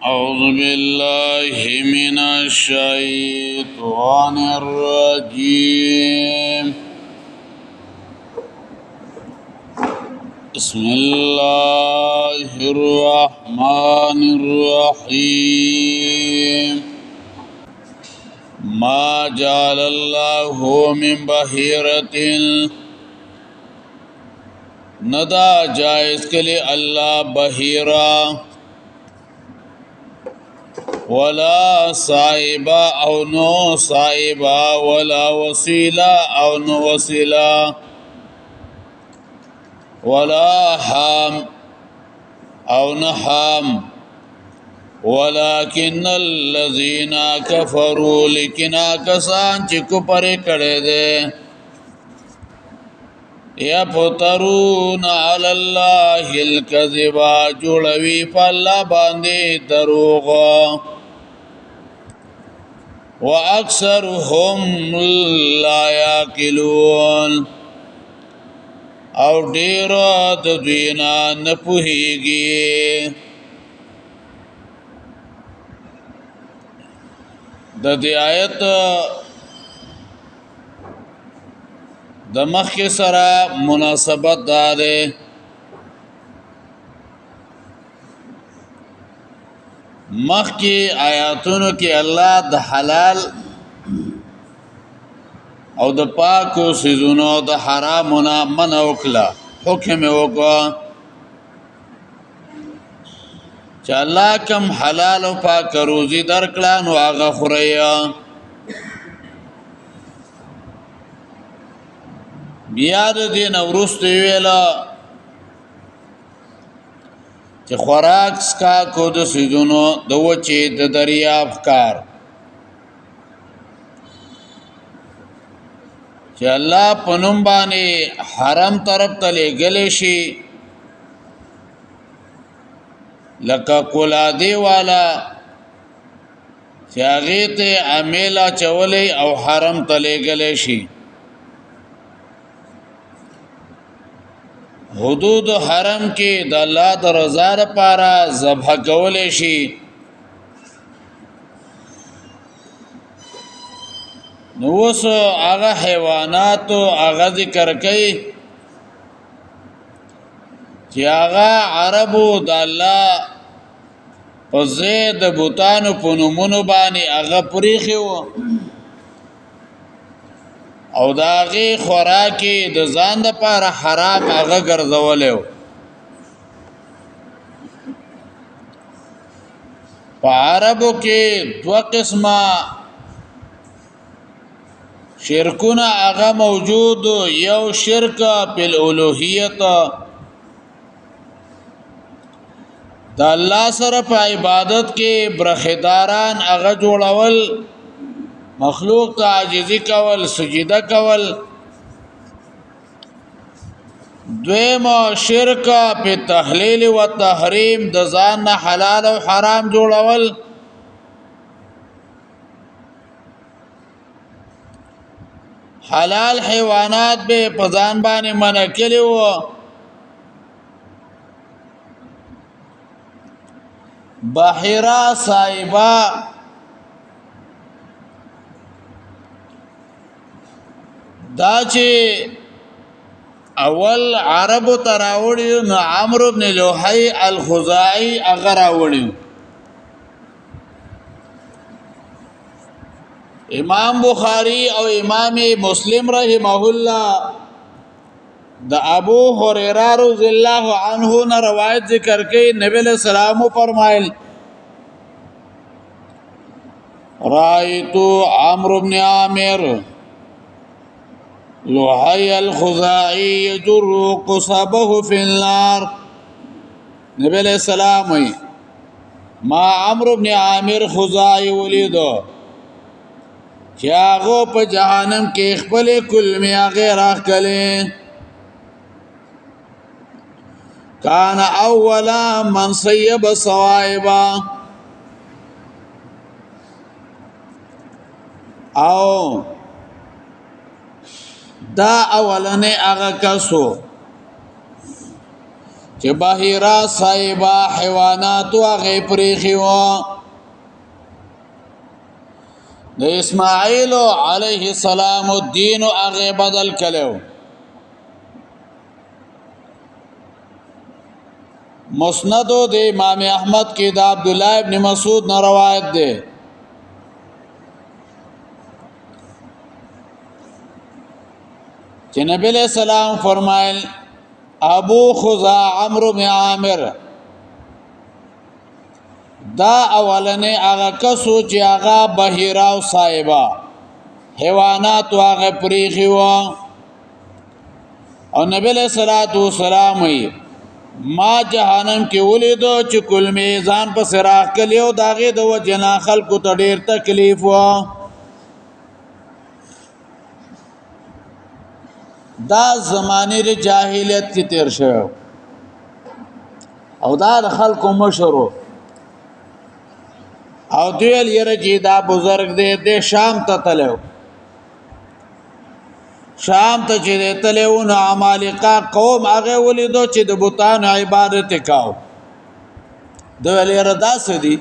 أعوذ بالله من الشيطان الرجيم بسم الله الرحمن الرحيم ما جعل الله من بحيرة ندا جائز کے لیے اللہ بحیرہ ولا صائبہ او نو صائبہ ولا وسیلہ او نو وسیلہ ولا حام او نحام ولكن الذين كفروا لیکن کسان چې کفر کړي دي یفترون علی الله الکذب جوړوي په الله باندې دروغ واکثرهم لا یعقلون او ډیر د دوینا نه پوهیږي د دې آیت د مخکې سره مناسبت داره مخکې آیاتونو کې الله د حلال او د پاکو سيزونو د حرامونو منع وکړه حکم وکړه چې الله کوم حلال او پاک روزي درکړه نو هغه خوریا بیا د دین ورست ویلا چې خوراک سکا کو د سيزونو د وچې د دریاب کار چې الله پنوم باندې حرام طرف ته لګلې شي لکه کولادي والا چې هغه ته عامله چولې او حرام ته لګلې شي حدود حرم کې د الله د رضا لپاره ذبح کول شي نو وس هغه حیوانات هغه ذکر کوي چې هغه عربو د الله په زید بوتانو په نومونو باندې هغه پریخي وو او داغي خوراکي د ځان لپاره حرام هغه ګرځولیو په عربو کې دوه قسمه شرکونه هغه موجود یو شرک په الوهیت د الله سره په عبادت کې برخداران هغه جوړول مخلوق ته عاجزی کول سجده کول دویم شرک په تحلیل او تحریم د ځان نه حلال او حرام جوړول حلال حیوانات به په ځان باندې منع کړي وو بحیرا صایبا دا چې اول عربو تراوړي نو عمرو بن لوحي الخزاعي اگر راوړي امام بخاري او امام مسلم رحمه الله د ابو هريره رضی الله عنه نه روایت ذکر کوي نبی له سلام فرمایل رايت عمرو بن عامر لوحي الخزاعي يجر قصبه في النار نبی علیہ السلام ما عمرو بن عامر خزاعي ولیدو چې هغه په جهنم کې خپل کلمې غیر اخلي کان اولا من صيب صوائبا او دا اولنې هغه کسو چې بحیرا صایبا حیوانات هغه پریخي و د اسماعیل علیه السلام الدین هغه بدل کړو مسند د امام احمد کې د عبد الله ابن مسعود نه روایت ده چې نبی له سلام فرمایل ابو خزاع عمرو بن عامر دا اولنې هغه کسو چې هغه بحیرا او صایبا حیوانات هغه پریخي و او نبی له صلوات و سلام ما جهنم کې ولیدو چې کل میزان په سراغ کلیو داغه د وجنا خلکو ته ډیر تکلیف و دا زمانه ر جاهلیت کې تیر شو او دا خلکو مشرو او دیل یره چې دا بزرگ دی د شام ته تلو شام ته چې تلو نو عمالقه قوم هغه ولیدو چې د بوتان عبادت کاو دوی یره داس دي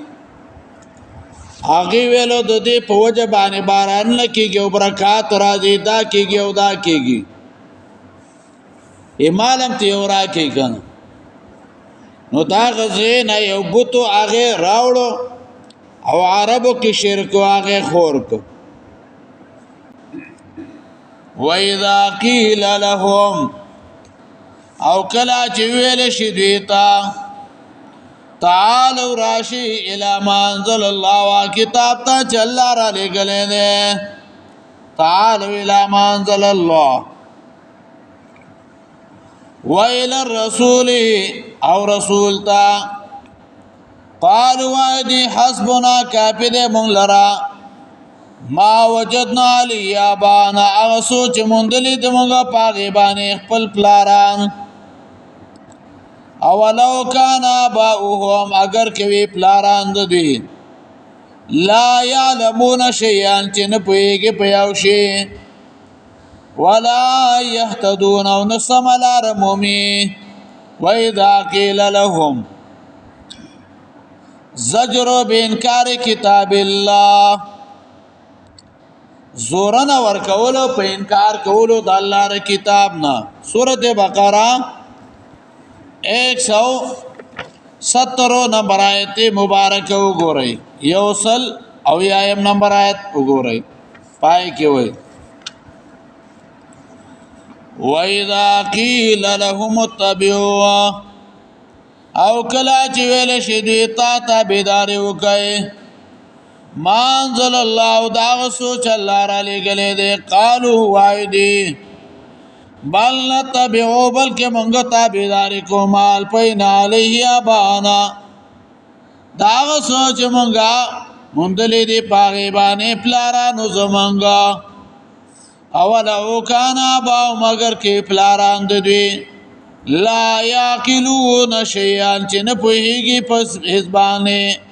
هغه ویلو د دې په وجه باندې باران لکېږي او برکات راځي دا کېږي او دا کېږي ایمالم ته ورا کې کنه نو دا غزین یو بوتو هغه راوړو او عربو کې شرک هغه خور کو وَإِذَا قِيلَ لَهُمْ او کلا چې ویل شي دوی ته تعالوا راشي الى ما انزل الله کتاب ته چل را لګلې ده تعالوا الى ما انزل الله وَإِلَى الرَّسُولِ او رسول تا قالوا وَإِدِي حَسْبُنَا كَافِدَ مُنْ لَرَا ما وجدنا علی آبانا اغسو چه مندلی دمونگا پاغی بانی اخپل پلاران اولو کان آباؤهم اگر کوي پلاران دوی لا یعلمون شیئان چه نپویگی پیوشی ولا يهتدون او نسم الارمومی وَإِذَا قِيلَ لَهُمْ زجروا بإنكار كتاب الله زورنا ورکولو په انکار کولو د الله ر کتاب نه سورته بقره 170 نمبر آیت مبارک وګورئ یوصل او یایم نمبر آیت وګورئ پای کې وای وَإِذَا قِيلَ لَهُمُ اتَّبِعُوا او کلا چې ویل شي دوی ته تابعداري وکړي ما انزل الله دا سوچ الله را لګلې دي قالوا وایدي بل نتبعو بلکې مونږ تابعداري کومال پین علیه ابانا دا سوچ مونږه مونږلې دي پاغي باندې پلارانو زمونږه اولو کان ابا مگر کې پلاران دوی لا یاکلون شیئا چې نه پوهیږي پس حزبانه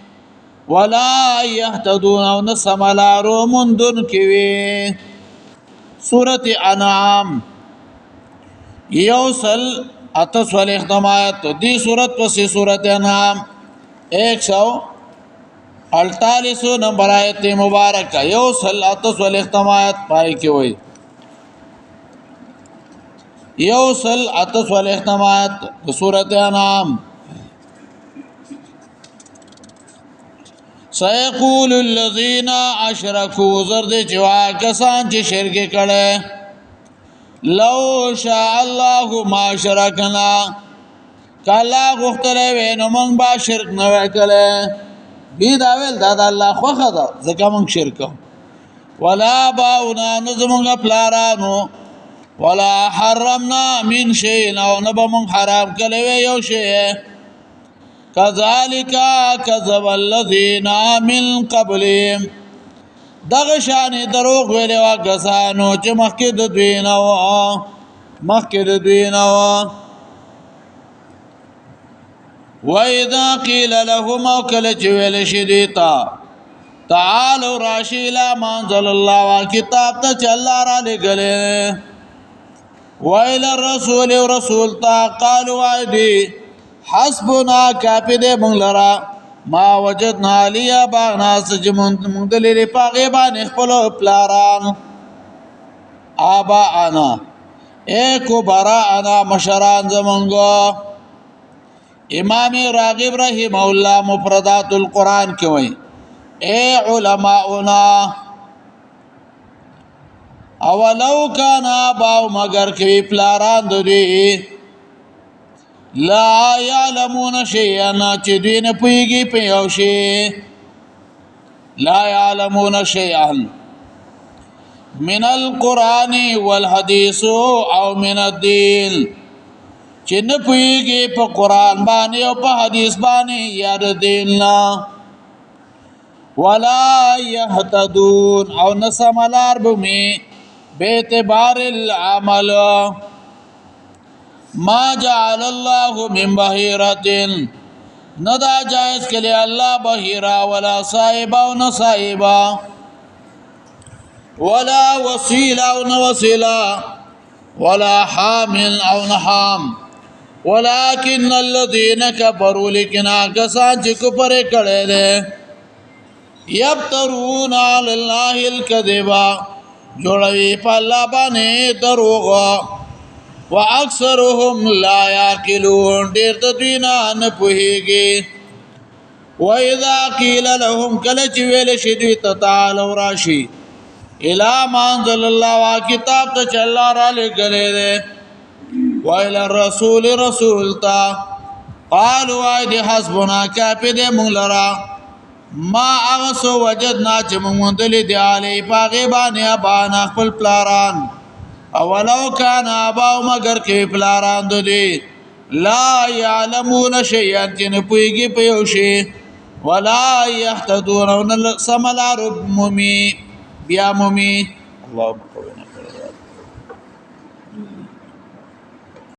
ولا يهتدون او نسملارو مندن کیوی سورة انعام یوصل اتسوال اختمایت دی سورت پسی سورة انعام 148 نمبر آیت مبارک یوصل اتسوال اختمایت پائی کی ہوئی یوصل اتسوال اختمایت سورة انعام سيقول الذين اشركوا زرد جوا کسان چې شرک کړي لو شاء الله ما شرکنا کلا غختره وینم موږ با شرک نه وکړي بي دا ویل دا الله خوخه ده ځکه موږ شرک ولا باونا نظمغه پلارانو ولا حرمنا من شيء او نبم حرام کړي یو شی كذلك كذب الذين من قبلهم دغه شان دروغ ویلو کسانو چې مخکې د دوی نه وَإِذَا قِيلَ لَهُمْ وَكَلَ جویل شدیتا تعالوا راشي الى ما انزل الله کتاب ته چل را لګلې وَإِلَى الرَّسُولِ ورسول تا قالوا ايدي حسبنا کافی دې مونږ لرا ما وجدنا علی آبانا چې مونږ دلې پاغه باندې خپل پلاران آبا انا اے کبرا انا مشران زمونږ امام راغب رحم الله مفردات القرآن کې وایي اے علماؤنا اولو کان آباو مگر کوي پلاران دوی لا يعلمون شيئا چې دوی نه پوهیږي په یو شی لا يعلمون شيئا من القرآن والحديث او من الدين چې نه پوهیږي په قرآن باندې او په حدیث باندې یا د دین نه ولا يهتدون او نسملار بمی باعتبار العمل ما جعل الله من بحيرة ندا جائز کلی الله بحیرا ولا صائبا و نصائبا ولا وسیلہ و نوسیلہ ولا حامل او نحام ولكن الذين كفروا لكن آکسان چې کفر کړي دي یبترون علی الله الكذب جوړوي په الله باندې دروغ واکثرهم لا يعقلون ډېر د دوی نه پوهیږي واذا قيل لهم کله چې ویل شي دوی ته تعالوا راشي الى ما انزل الله کتاب ته چې الله را لګلې ده وإلى الرسول رسول تا قالوا ايدي حسبنا کافی دې مونږ لرا ما اغسو وجدنا چې مونږ دلې دی علي پاغه باندې باندې خپل پلاران اولو کان اباو مگر کې پلاران دوی لا يعلمون شيئا چې نه پويږي په یو شی ولا يهتدون سملار ممي بیا ممي الله